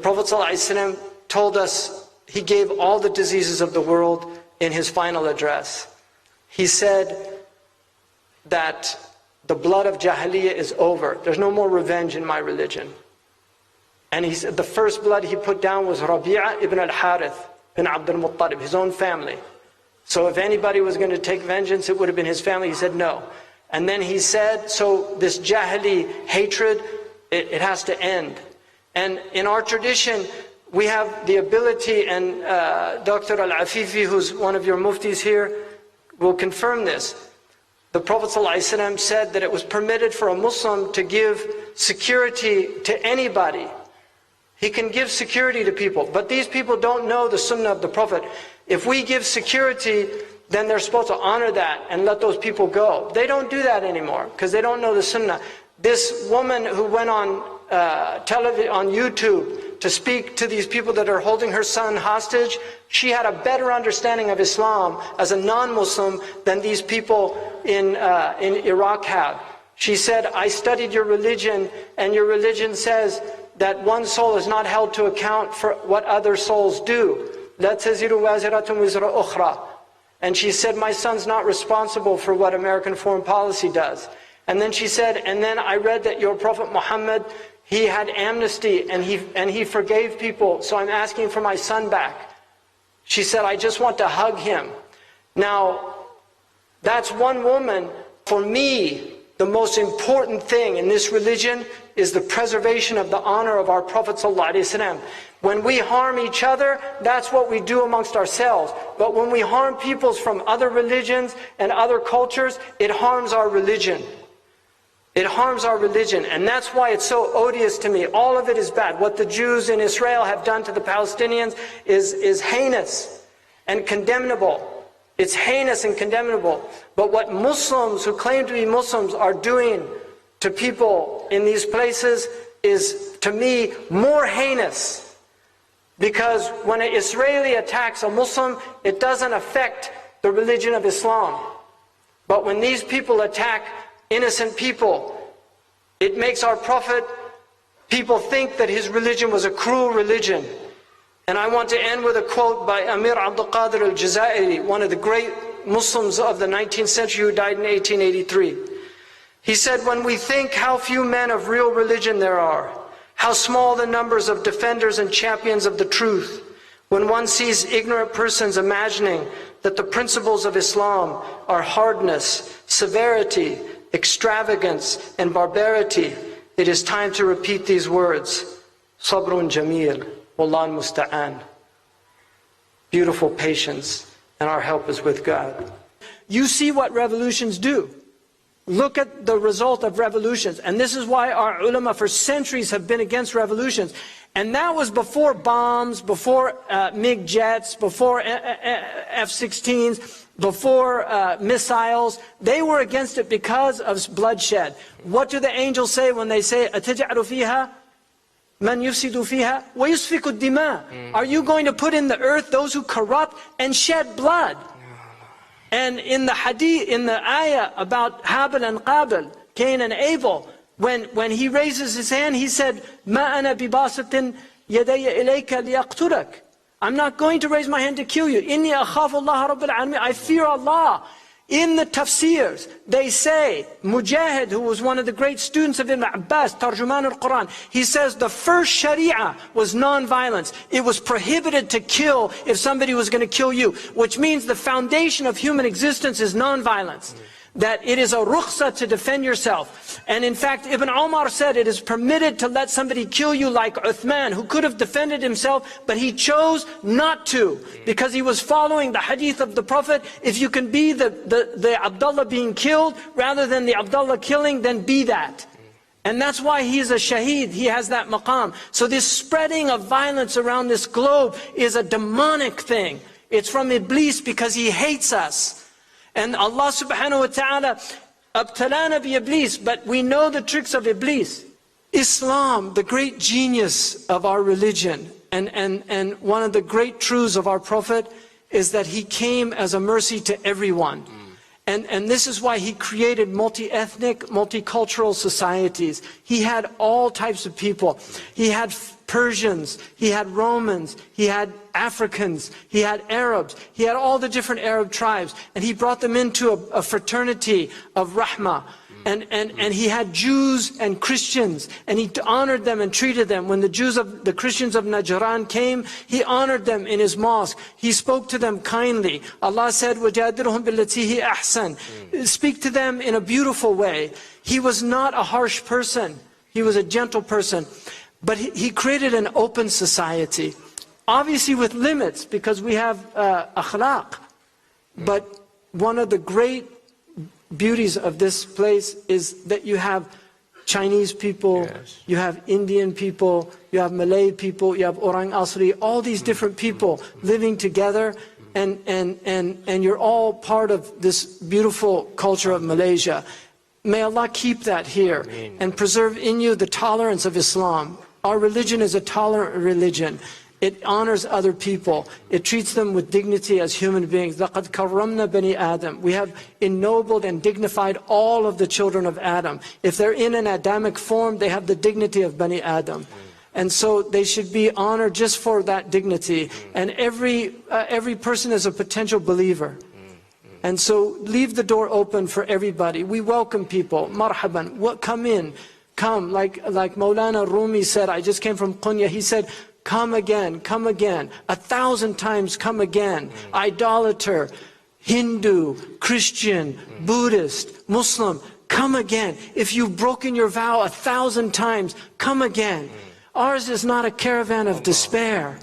Prophet ﷺ told us, he gave all the diseases of the world in his final address. He said that the blood of Jahiliyyah is over. There's no more revenge in my religion. And he said the first blood he put down was Rabi'a ibn al-Harith bin Abd al-Muttalib, his own family. So if anybody was going to take vengeance, it would have been his family. He said no. And then he said, so this Jahili hatred, it has to end. And in our tradition, we have the ability, and Dr. Al-Afifi, who's one of your muftis here, will confirm this. The Prophet ﷺ said that it was permitted for a Muslim to give security to anybody. He can give security to people, but these people don't know the sunnah of the Prophet. If we give security, then they're supposed to honor that and let those people go. They don't do that anymore because they don't know the sunnah. This woman who went on television, on YouTube, to speak to these people that are holding her son hostage, she had a better understanding of Islam as a non-Muslim than these people in Iraq have. She said, I studied your religion, and your religion says that one soul is not held to account for what other souls do. لَا تَزِرُ وَازِرَةٌ وِزْرَ أُخْرَى. And she said, my son's not responsible for what American foreign policy does. And then she said, and then I read that your Prophet Muhammad, he had amnesty and he forgave people, so I'm asking for my son back. She said, I just want to hug him. Now, that's one woman. For me, the most important thing in this religion is the preservation of the honor of our Prophet ﷺ. When we harm each other, that's what we do amongst ourselves. But when we harm peoples from other religions and other cultures, it harms our religion. It harms our religion, and that's why it's so odious to me. All of it is bad. What the Jews in Israel have done to the Palestinians is heinous and condemnable. It's heinous and condemnable. But what Muslims who claim to be Muslims are doing to people in these places is, to me, more heinous. Because when an Israeli attacks a Muslim, it doesn't affect the religion of Islam. But when these people attack innocent people, it makes our Prophet, people think that his religion was a cruel religion. And I want to end with a quote by Amir Abdul Qadir al-Jazairi, one of the great Muslims of the 19th century who died in 1883. He said, when we think how few men of real religion there are, how small the numbers of defenders and champions of the truth, when one sees ignorant persons imagining that the principles of Islam are hardness, severity, extravagance, and barbarity, it is time to repeat these words. Sabrun jameel, wallahu musta'an. Beautiful patience, and our help is with God. You see what revolutions do. Look at the result of revolutions. And this is why our ulama for centuries have been against revolutions. And that was before bombs, before MiG jets, before F-16s, before missiles. They were against it because of bloodshed. What do the angels say when they say, أَتَجْعَلُ فِيهَا مَنْ يُفْسِدُ فِيهَا وَيُسْفِكُ الدِّمَاءِ? Are you going to put in the earth those who corrupt and shed blood? And in the hadith, in the ayah about Habil and Qabil, Cain and Abel, when he raises his hand, he said, مَا أَنَا بِبَاسِطٍ يَدَيَّ إِلَيْكَ لِيَقْتُلَكَ. I'm not going to raise my hand to kill you. إِنِّي أَخَافُ اللَّهَ رَبَّ الْعَالَمِينَ. I fear Allah. In the tafsirs, they say, Mujahid, who was one of the great students of Ibn Abbas, Tarjuman al-Quran, he says the first Sharia was non-violence. It was prohibited to kill if somebody was going to kill you, which means the foundation of human existence is non-violence. That it is a rukhsa to defend yourself. And in fact, Ibn Umar said it is permitted to let somebody kill you like Uthman, who could have defended himself, but he chose not to, because he was following the hadith of the Prophet. If you can be the Abdullah being killed, rather than the Abdullah killing, then be that. And that's why he's a shaheed, he has that maqam. So this spreading of violence around this globe is a demonic thing. It's from Iblis because he hates us. And Allah subhanahu wa ta'ala abtalana bi Iblis, but we know the tricks of Iblis. Islam, the great genius of our religion, and one of the great truths of our Prophet is that he came as a mercy to everyone. And this is why he created multi-ethnic, multicultural societies. He had all types of people. He had Persians, he had Romans, he had Africans, he had Arabs, he had all the different Arab tribes, and he brought them into a fraternity of rahmah. And he had Jews and Christians, and he honored them and treated them. When the Christians of Najran came, he honored them in his mosque. He spoke to them kindly. Allah said, وَجَادِلْهُمْ بِالَّتِي هِيَ أَحْسَنُ. Speak to them in a beautiful way. He was not a harsh person. He was a gentle person. But he created an open society. Obviously with limits, because we have akhlaq. But one of the great beauties of this place is that you have Chinese people, yes, you have Indian people, you have Malay people, you have Orang Asri, all these different people living together, and you're all part of this beautiful culture of Malaysia. May Allah keep that here and preserve in you the tolerance of Islam. Our religion is a tolerant religion. It honors other people. It treats them with dignity as human beings. لَقَدْ كَرَّمْنَا بَنِي آدَمَ. We have ennobled and dignified all of the children of Adam. If they're in an Adamic form, they have the dignity of Bani Adam. And so they should be honored just for that dignity. And every person is a potential believer. And so leave the door open for everybody. We welcome people. Marhaban. Come in. Come. Like Maulana Rumi said, I just came from Qunya. He said, come again, come again, 1,000 times come again. Idolater, Hindu, Christian, Buddhist, Muslim, come again. If you've broken your vow 1,000 times, come again. Ours is not a caravan of despair.